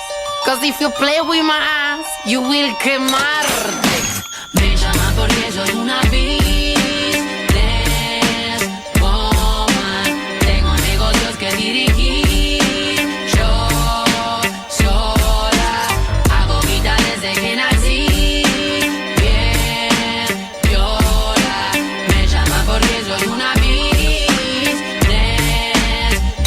cause if you play with my eyes, you will quemarte. Me llama porque soy una business woman. Tengo negocios que dirigir. Yo sola hago vida desde que nací. Bien, viola. Me llama porque soy una business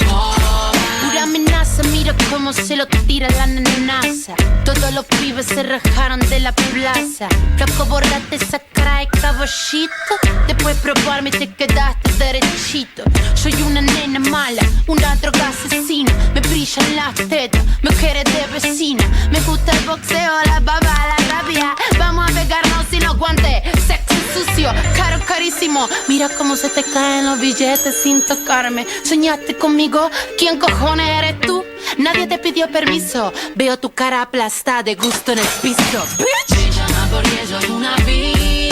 woman. Pura amenaza, mira cómo se lo tira la nenaza. Todos los pibes se rajaron de la plaza. Flaco, borrate esa cara de caballito. Después probarme te quedaste derechito. Soy una nena mala, una droga asesina. Me brillan las tetas, mujeres de vecina. Me gusta el boxeo, la baba, la rabia. Vamos a pegarnos sin los guantes. Sexo sucio, caro, carísimo. Mira cómo se te caen los billetes sin tocarme. ¿Soñaste conmigo? ¿Quién cojones eres tú? Nadie te pidió permiso. Veo tu cara aplastada de gusto en el piso. Bitch. Me llama porque soy una business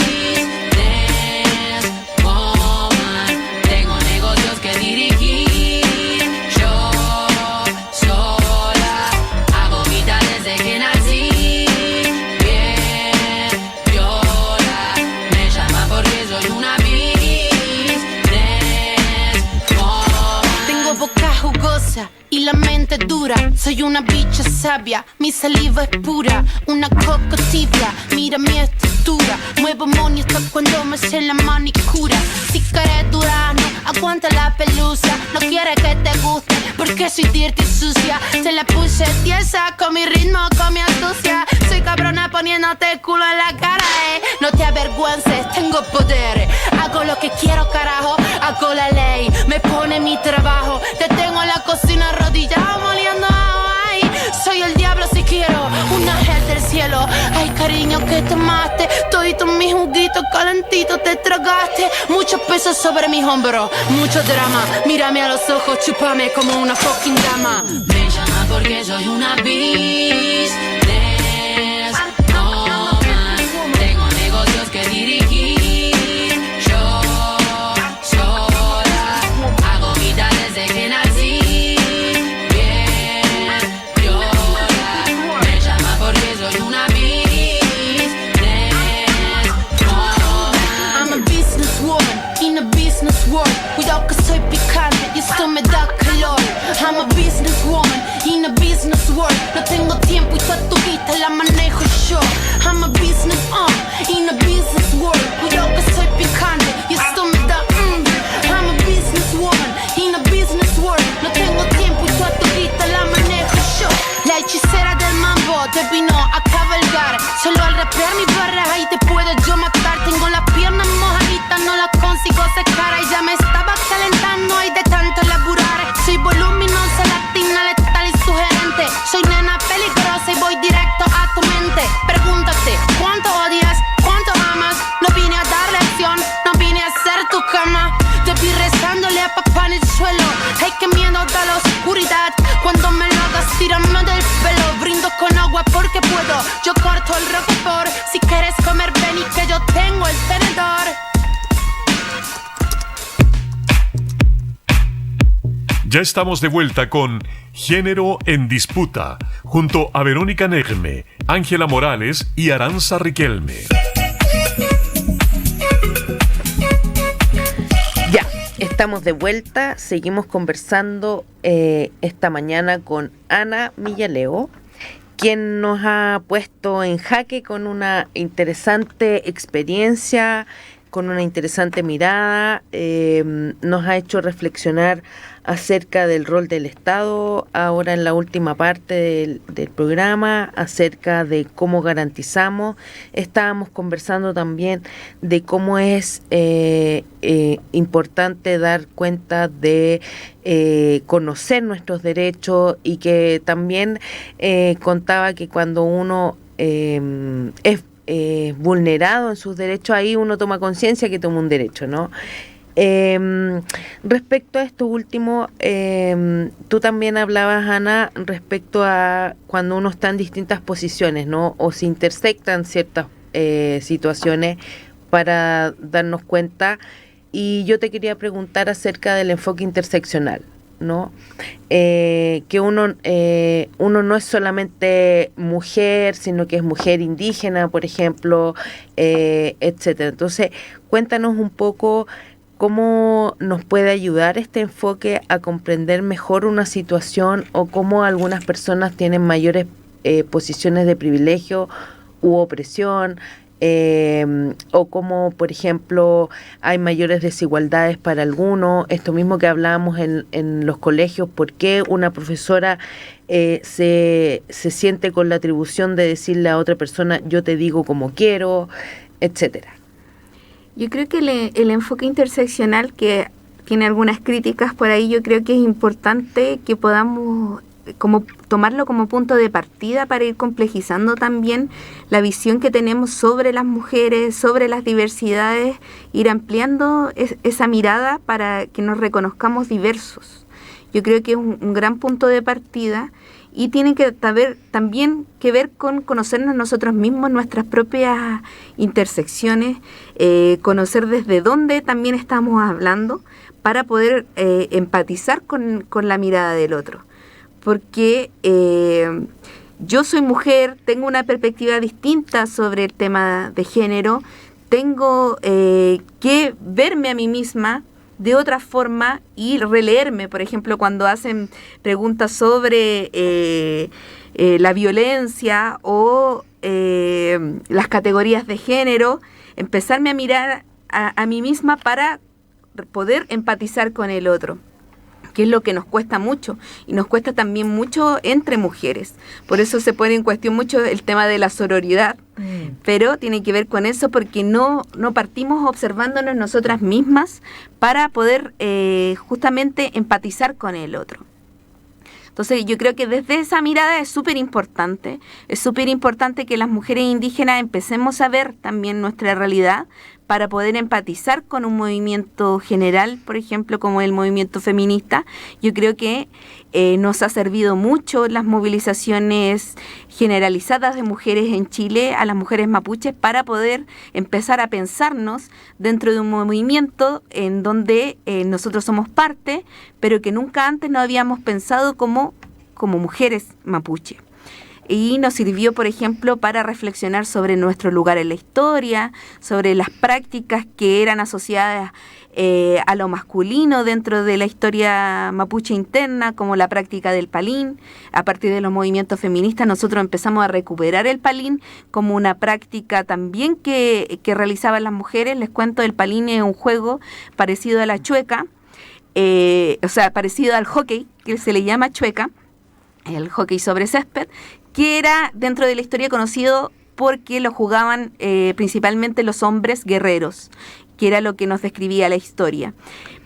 woman. Tengo negocios que dirigir. Yo sola hago vida desde que nací. Bien, viola. Me llama porque soy una business woman. Tengo boca jugosa y la mente dura. Soy una bicha sabia, mi saliva es pura. Una coco tibia, mira mi estructura. Muevo money hasta cuando me sé la manicura. Si querés durazno, aguanta la pelusa. No quiere que te guste, porque soy dirty y sucia. Te la puse tiesa, con mi ritmo, con mi astucia. Soy cabrona poniéndote el culo en la cara, No te avergüences, tengo poder. Hago lo que quiero, carajo, hago la ley. Me pone mi trabajo, te tengo en la cocina arrodillado moliendo agua. Ay, soy el diablo si quiero, un ángel del cielo. Ay, cariño, que tomaste, todito mi juguito calentito te tragaste. Mucho peso sobre mis hombros, mucho drama. Mírame a los ojos, chúpame como una fucking dama. Me llama porque soy una business woman. Tengo negocios que dirigir. Yo sola hago vida desde que nací. Bien, viola. Me llama porque soy una business woman. I'm a businesswoman in a business world. Cuidado que soy picante y esto me da calor. I'm a businesswoman in a business world. No tengo tiempo y toda tu vida la manejo yo. I'm a business in a business world. Cuidado que soy picante y esto me da I'm a businesswoman in a business world. No tengo tiempo y toda tu vida la manejo yo. La hechicera del mambo te vino a cabalgar. Solo al rapear mi barra ahí te puedo yo matar. Tengo las piernas mojaditas, no las consigo secar. Y ya me estaba calentando y de tanto laburar. Soy voluminosa, latina, letal y sugerente. Soy nena peligrosa y voy directo a tu mente. Pregúntate, ¿cuánto odias? ¿Cuánto amas? No vine a dar lección, no vine a hacer tu cama. Te vi rezándole a papá en el suelo. Ay, qué miedo da la oscuridad. Cuando me lo hagas, tírame del pelo. Brindo con agua porque puedo. Yo corto el roquefort. Si quieres comer, ven y que yo tengo el tenedor. Ya estamos de vuelta con Género en Disputa, junto a Verónica Negme, Ángela Morales y Aranza Riquelme. Ya, estamos de vuelta, seguimos conversando esta mañana con Ana Millaleo, quien nos ha puesto en jaque con una interesante experiencia, con una interesante mirada, nos ha hecho reflexionar acerca del rol del Estado, ahora en la última parte del programa, acerca de cómo garantizamos. Estábamos conversando también de cómo es importante dar cuenta de conocer nuestros derechos, y que también contaba que cuando uno es vulnerado en sus derechos, ahí uno toma conciencia que toma un derecho, ¿no? Respecto a esto último, tú también hablabas, Ana, respecto a cuando uno está en distintas posiciones, ¿no? O se intersectan ciertas situaciones para darnos cuenta. Y yo te quería preguntar acerca del enfoque interseccional, ¿no? Que uno no es solamente mujer, sino que es mujer indígena, por ejemplo, etcétera. Entonces, cuéntanos un poco cómo nos puede ayudar este enfoque a comprender mejor una situación o cómo algunas personas tienen mayores posiciones de privilegio u opresión, o como, por ejemplo, hay mayores desigualdades para algunos, esto mismo que hablábamos en los colegios, por qué una profesora se siente con la atribución de decirle a otra persona, yo te digo como quiero, etcétera. Yo creo que el enfoque interseccional, que tiene algunas críticas por ahí, yo creo que es importante que podamos como tomarlo como punto de partida para ir complejizando también la visión que tenemos sobre las mujeres, sobre las diversidades, ir ampliando esa mirada para que nos reconozcamos diversos. Yo creo que es un gran punto de partida y tiene que también que ver con conocernos nosotros mismos, nuestras propias intersecciones, conocer desde dónde también estamos hablando para poder empatizar con la mirada del otro. Porque yo soy mujer, tengo una perspectiva distinta sobre el tema de género, tengo que verme a mí misma de otra forma y releerme, por ejemplo, cuando hacen preguntas sobre la violencia o las categorías de género, empezarme a mirar a mí misma para poder empatizar con el otro, que es lo que nos cuesta mucho, y nos cuesta también mucho entre mujeres. Por eso se pone en cuestión mucho el tema de la sororidad, pero tiene que ver con eso porque no partimos observándonos nosotras mismas para poder justamente empatizar con el otro. Entonces yo creo que desde esa mirada es súper importante que las mujeres indígenas empecemos a ver también nuestra realidad para poder empatizar con un movimiento general, por ejemplo, como el movimiento feminista. Yo creo que nos ha servido mucho las movilizaciones generalizadas de mujeres en Chile, a las mujeres mapuches, para poder empezar a pensarnos dentro de un movimiento en donde nosotros somos parte, pero que nunca antes no habíamos pensado como mujeres mapuche. Y nos sirvió, por ejemplo, para reflexionar sobre nuestro lugar en la historia, sobre las prácticas que eran asociadas a lo masculino dentro de la historia mapuche interna, como la práctica del palín. A partir de los movimientos feministas nosotros empezamos a recuperar el palín como una práctica también que realizaban las mujeres. Les cuento, el palín es un juego parecido a la chueca, parecido al hockey, que se le llama chueca, el hockey sobre césped, que era dentro de la historia conocido porque lo jugaban principalmente los hombres guerreros, que era lo que nos describía la historia.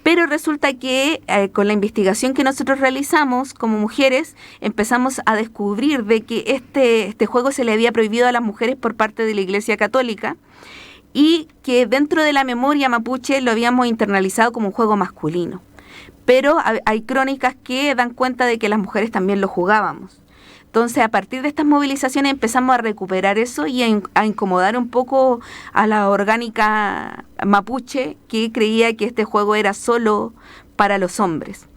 Pero resulta que con la investigación que nosotros realizamos como mujeres, empezamos a descubrir de que este juego se le había prohibido a las mujeres por parte de la Iglesia Católica y que dentro de la memoria mapuche lo habíamos internalizado como un juego masculino. Pero hay crónicas que dan cuenta de que las mujeres también lo jugábamos. Entonces, a partir de estas movilizaciones empezamos a recuperar eso y a incomodar un poco a la orgánica mapuche que creía que este juego era solo para los hombres.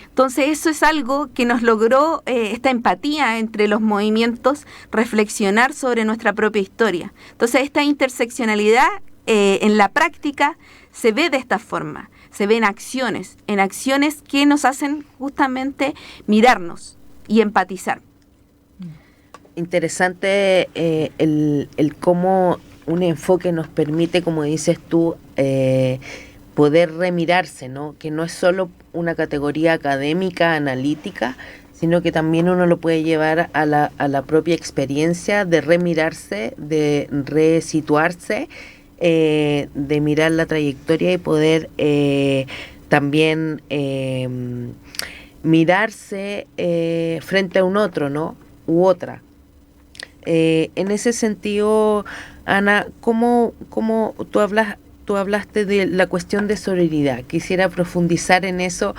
Entonces, eso es algo que nos logró esta empatía entre los movimientos, reflexionar sobre nuestra propia historia. Entonces, esta interseccionalidad en la práctica se ve de esta forma, se ve en acciones que nos hacen justamente mirarnos y empatizar. Interesante el cómo un enfoque nos permite, como dices tú, poder remirarse, ¿no? Que no es solo una categoría académica, analítica, sino que también uno lo puede llevar a la propia experiencia de remirarse, de resituarse, de mirar la trayectoria y poder también mirarse frente a un otro, ¿no? U otra. En ese sentido, Ana, ¿cómo tú hablas tú hablaste de la cuestión de sororidad. Quisiera profundizar en eso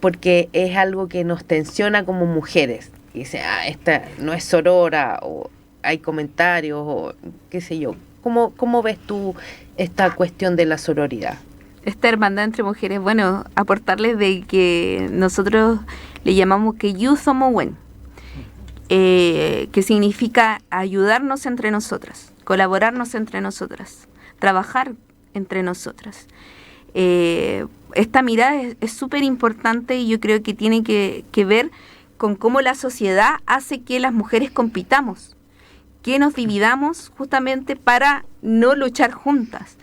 porque es algo que nos tensiona como mujeres. Y dice, esta no es sorora, o hay comentarios, o qué sé yo. ¿Cómo ves tú esta cuestión de la sororidad? Esta hermandad entre mujeres, bueno, aportarles de que nosotros le llamamos que yu somos wen, que significa ayudarnos entre nosotras, colaborarnos entre nosotras, trabajar entre nosotras. Esta mirada es súper importante y yo creo que tiene que ver con cómo la sociedad hace que las mujeres compitamos, que nos dividamos justamente para no luchar juntas.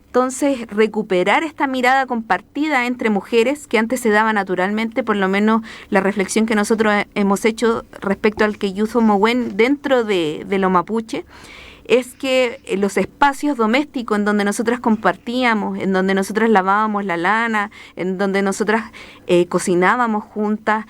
Entonces, recuperar esta mirada compartida entre mujeres que antes se daba naturalmente, por lo menos la reflexión que nosotros hemos hecho respecto al que yu somos wen dentro de lo mapuche, es que los espacios domésticos en donde nosotras compartíamos, en donde nosotras lavábamos la lana, en donde nosotras cocinábamos juntas,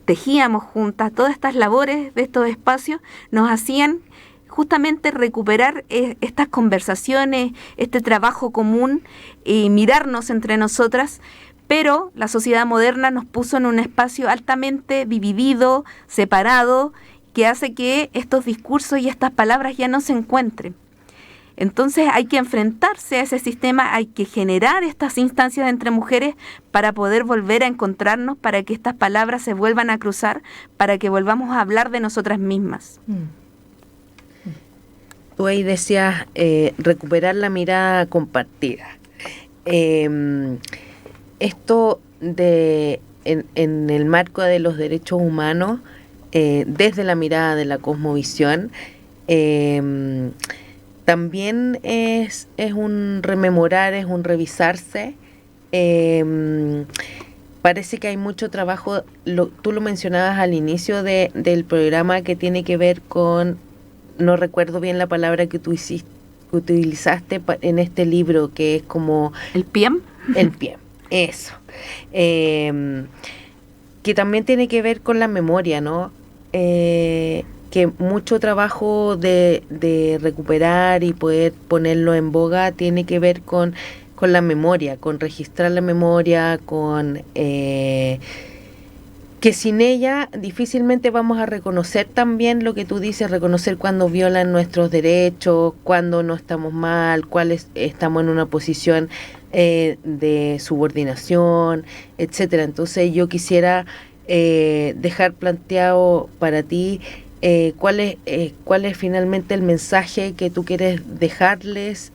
tejíamos juntas, todas estas labores de estos espacios nos hacían justamente recuperar estas conversaciones, este trabajo común y mirarnos entre nosotras, pero la sociedad moderna nos puso en un espacio altamente dividido, separado, que hace que estos discursos y estas palabras ya no se encuentren. Entonces hay que enfrentarse a ese sistema, hay que generar estas instancias entre mujeres para poder volver a encontrarnos, para que estas palabras se vuelvan a cruzar, para que volvamos a hablar de nosotras mismas. Tú ahí decías recuperar la mirada compartida. Esto en el marco de los derechos humanos, desde la mirada de la cosmovisión, también es un rememorar, es un revisarse. Parece que hay mucho trabajo, tú lo mencionabas al inicio del programa, que tiene que ver con, no recuerdo bien la palabra que tú utilizaste en este libro, que es como... ¿El PIEM? El PIEM, eso. Que también tiene que ver con la memoria, ¿no? Que mucho trabajo de recuperar y poder ponerlo en boga tiene que ver con la memoria, con registrar la memoria, con que sin ella difícilmente vamos a reconocer también lo que tú dices, reconocer cuando violan nuestros derechos, cuando no estamos mal, estamos en una posición de subordinación, etcétera. Entonces yo quisiera dejar planteado para ti cuál es finalmente el mensaje que tú quieres dejarles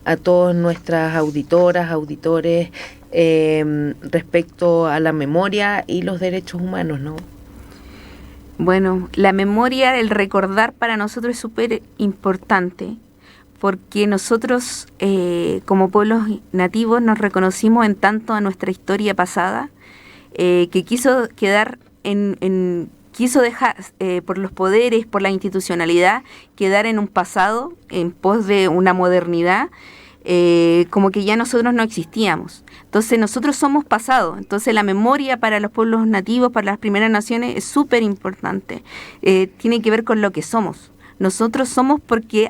a todas nuestras auditoras, auditores, respecto a la memoria y los derechos humanos, ¿no? Bueno, la memoria, el recordar para nosotros es súper importante, porque nosotros como pueblos nativos nos reconocimos en tanto a nuestra historia pasada, que quiso quedar quiso dejar, por los poderes, por la institucionalidad, quedar en un pasado, en pos de una modernidad, como que ya nosotros no existíamos. Entonces nosotros somos pasado. Entonces la memoria para los pueblos nativos, para las primeras naciones, es súper importante. Tiene que ver con lo que somos. Nosotros somos porque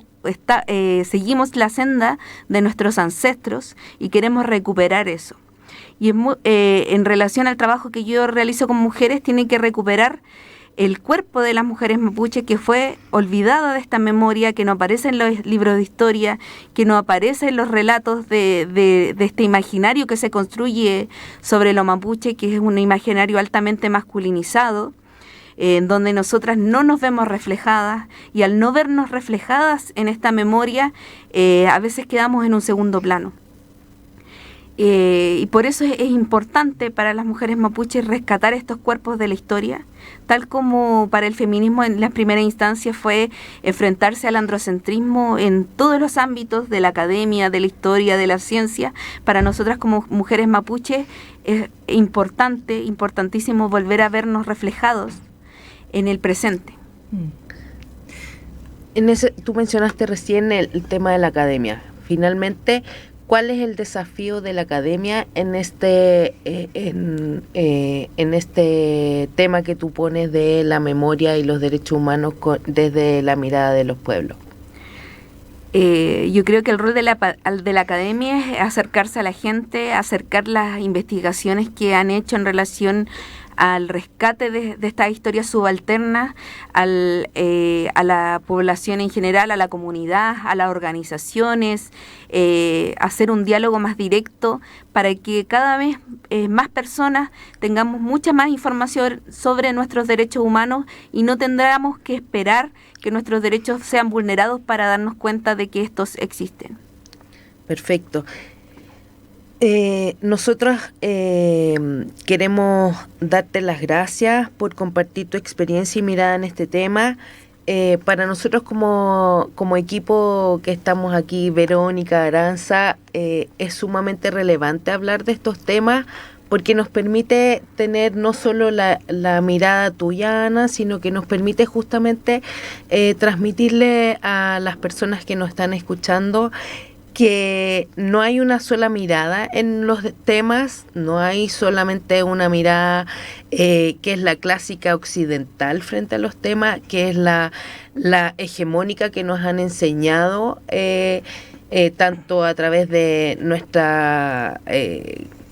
seguimos la senda de nuestros ancestros y queremos recuperar eso. Y en relación al trabajo que yo realizo con mujeres, tiene que recuperar el cuerpo de las mujeres mapuche, que fue olvidada de esta memoria, que no aparece en los libros de historia, que no aparece en los relatos de este imaginario que se construye sobre lo mapuche, que es un imaginario altamente masculinizado, en donde nosotras no nos vemos reflejadas, y al no vernos reflejadas en esta memoria, a veces quedamos en un segundo plano. Y por eso es importante para las mujeres mapuches rescatar estos cuerpos de la historia, tal como para el feminismo en la primera instancia fue enfrentarse al androcentrismo en todos los ámbitos de la academia, de la historia, de la ciencia. Para nosotras como mujeres mapuches es importantísimo volver a vernos reflejados en el presente. Tú mencionaste recién el tema de la academia. Finalmente, ¿cuál es el desafío de la academia en este tema que tú pones de la memoria y los derechos humanos desde la mirada de los pueblos? Yo creo que el rol de la academia es acercarse a la gente, acercar las investigaciones que han hecho en relación al rescate de estas historias subalternas, a la población en general, a la comunidad, a las organizaciones, hacer un diálogo más directo para que cada vez más personas tengamos mucha más información sobre nuestros derechos humanos y no tendremos que esperar que nuestros derechos sean vulnerados para darnos cuenta de que estos existen. Perfecto. Nosotros queremos darte las gracias por compartir tu experiencia y mirada en este tema. Para nosotros como equipo que estamos aquí, Verónica, Aranza, es sumamente relevante hablar de estos temas porque nos permite tener no solo la mirada tuya, Ana, sino que nos permite justamente transmitirle a las personas que nos están escuchando que no hay una sola mirada en los temas, no hay solamente una mirada que es la clásica occidental frente a los temas, que es la hegemónica que nos han enseñado tanto a través de nuestra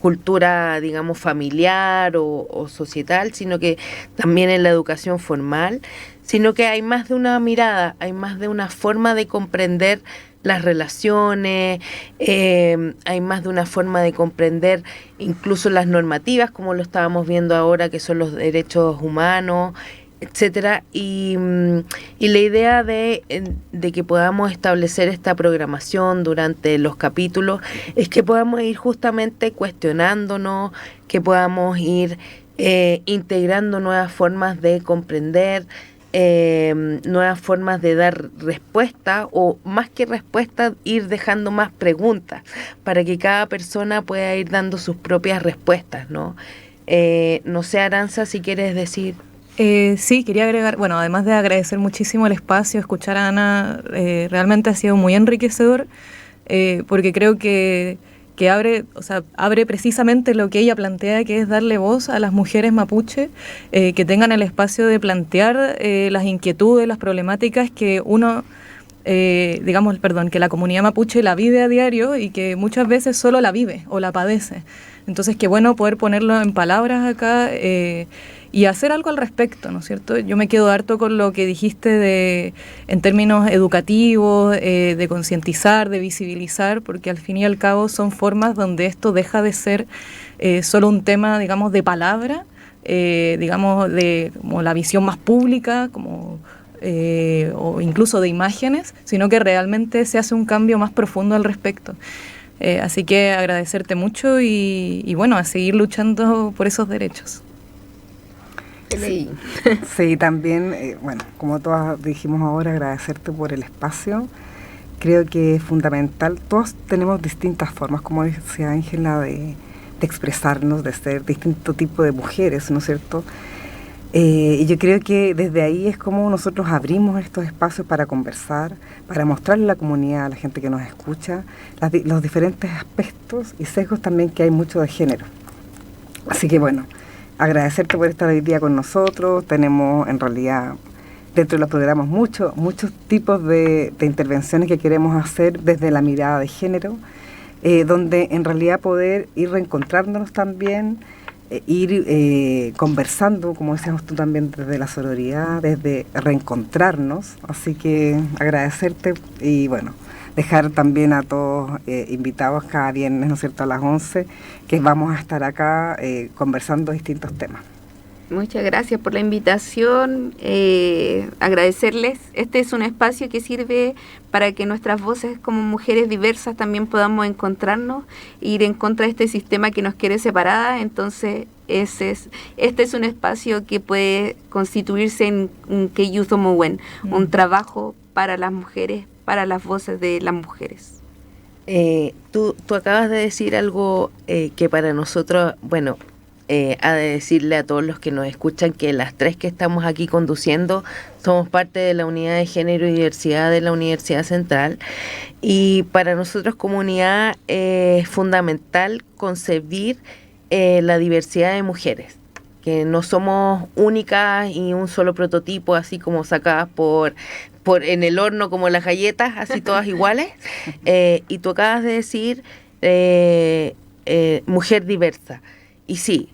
cultura, digamos, familiar o societal, sino que también en la educación formal, sino que hay más de una mirada, hay más de una forma de comprender las relaciones, hay más de una forma de comprender incluso las normativas, como lo estábamos viendo ahora, que son los derechos humanos, etcétera, y la idea de que podamos establecer esta programación durante los capítulos es que podamos ir justamente cuestionándonos, que podamos ir integrando nuevas formas de comprender, nuevas formas de dar respuesta, o más que respuesta, ir dejando más preguntas para que cada persona pueda ir dando sus propias respuestas, ¿no? No sé, Aranza, si quieres decir. Sí, quería agregar, bueno, además de agradecer muchísimo el espacio, escuchar a Ana, realmente ha sido muy enriquecedor, porque creo que abre precisamente lo que ella plantea, que es darle voz a las mujeres mapuche, que tengan el espacio de plantear las inquietudes, las problemáticas que que la comunidad mapuche la vive a diario y que muchas veces solo la vive o la padece. Entonces, qué bueno poder ponerlo en palabras acá y hacer algo al respecto, ¿no es cierto? Yo me quedo harto con lo que dijiste en términos educativos, de concientizar, de visibilizar, porque al fin y al cabo son formas donde esto deja de ser solo un tema, digamos, de palabra, digamos, de como la visión más pública, como o incluso de imágenes, sino que realmente se hace un cambio más profundo al respecto. Así que agradecerte mucho y bueno, a seguir luchando por esos derechos. Sí, también, bueno, como todas dijimos ahora, agradecerte por el espacio. Creo que es fundamental. Todos tenemos distintas formas, como decía Ángela, de expresarnos, de ser distinto tipo de mujeres, ¿no es cierto? Y yo creo que desde ahí es como nosotros abrimos estos espacios para conversar, para mostrarle a la comunidad, a la gente que nos escucha, los diferentes aspectos y sesgos también que hay mucho de género. Así que bueno, agradecerte por estar hoy día con nosotros. Tenemos en realidad dentro de los programas muchos tipos de intervenciones que queremos hacer desde la mirada de género, donde en realidad poder ir reencontrándonos también, ir conversando, como decías tú también, desde la sororidad, desde reencontrarnos. Así que agradecerte y bueno, dejar también a todos invitados cada viernes, ¿no es cierto?, a las 11, que vamos a estar acá conversando distintos temas. Muchas gracias por la invitación, agradecerles. Este es un espacio que sirve para que nuestras voces como mujeres diversas también podamos encontrarnos, ir en contra de este sistema que nos quiere separadas. Entonces este es un espacio que puede constituirse en un Keyuzo Mowen, un trabajo para las mujeres, para las voces de las mujeres. Tú acabas de decir algo que para nosotros, bueno, ha de decirle a todos los que nos escuchan que las tres que estamos aquí conduciendo somos parte de la Unidad de Género y Diversidad de la Universidad Central, y para nosotros como unidad es fundamental concebir la diversidad de mujeres, que no somos únicas y un solo prototipo, así como sacadas por en el horno como las galletas, así todas iguales. Y tú acabas de decir mujer diversa. Y sí,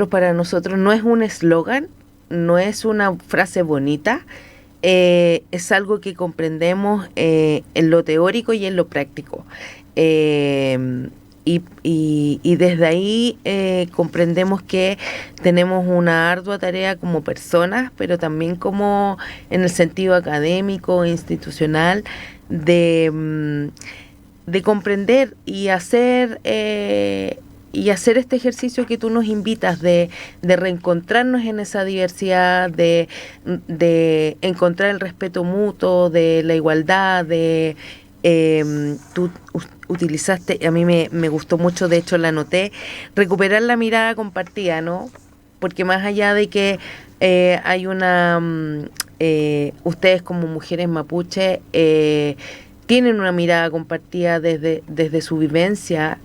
para nosotros no es un eslogan, no es una frase bonita, es algo que comprendemos en lo teórico y en lo práctico. Y desde ahí comprendemos que tenemos una ardua tarea como personas, pero también como en el sentido académico, institucional, de comprender y hacer este ejercicio que tú nos invitas de reencontrarnos en esa diversidad, de encontrar el respeto mutuo, de la igualdad, tú utilizaste, a mí me gustó mucho, de hecho la anoté, recuperar la mirada compartida, ¿no? Porque más allá de que hay ustedes como mujeres mapuche tienen una mirada compartida desde su vivencia,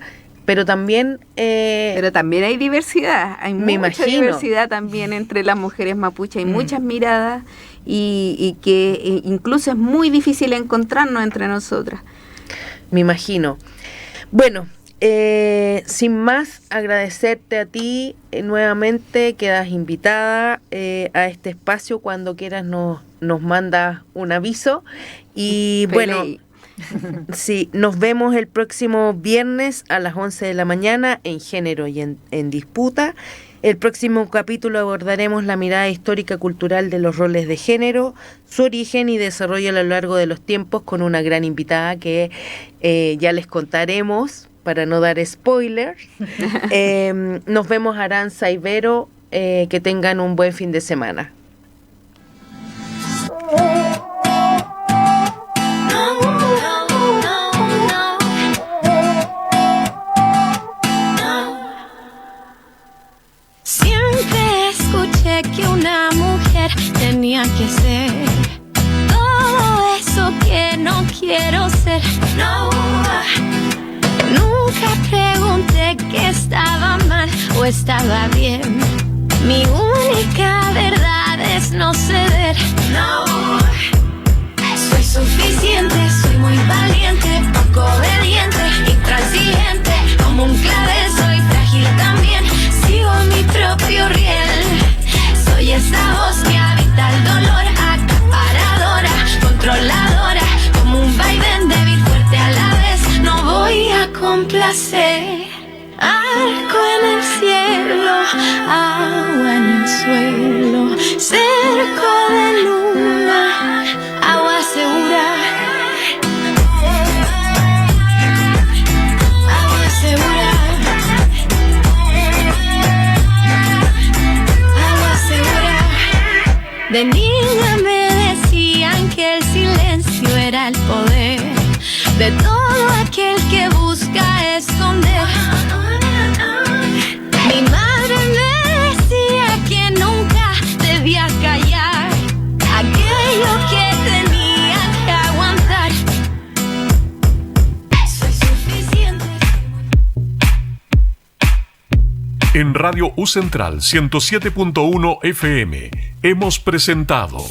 pero también hay diversidad, hay mucha diversidad también entre las mujeres mapuche, hay muchas miradas y que incluso es muy difícil encontrarnos entre nosotras. Me imagino. Bueno, sin más, agradecerte a ti nuevamente, quedas invitada a este espacio, cuando quieras nos mandas un aviso y bueno, sí, nos vemos el próximo viernes a las 11 de la mañana en Género y en Disputa. El próximo capítulo abordaremos la mirada histórica cultural de los roles de género, su origen y desarrollo a lo largo de los tiempos, con una gran invitada que ya les contaremos para no dar spoilers. Nos vemos, Aranza y Vero, que tengan un buen fin de semana. Que una mujer tenía que ser todo eso que no quiero ser. No, nunca pregunté que estaba mal o estaba bien. Mi única verdad es no ceder. No, soy suficiente, soy muy valiente, poco obediente, intransigente, como un clavel soy frágil también. Sigo mi propio riel. Soy esa voz que habita el dolor, acaparadora, controladora, como un vaivén débil, fuerte a la vez. No voy a complacer. Arco en el cielo, agua en el suelo, cerco de luna, agua segura. Agua segura. De niña me decían que el silencio era el poder de todo aquel que busca esconder. Mi madre me decía que nunca debía callar aquello que tenía que aguantar. Soy suficiente. En Radio U Central 107.1 FM hemos presentado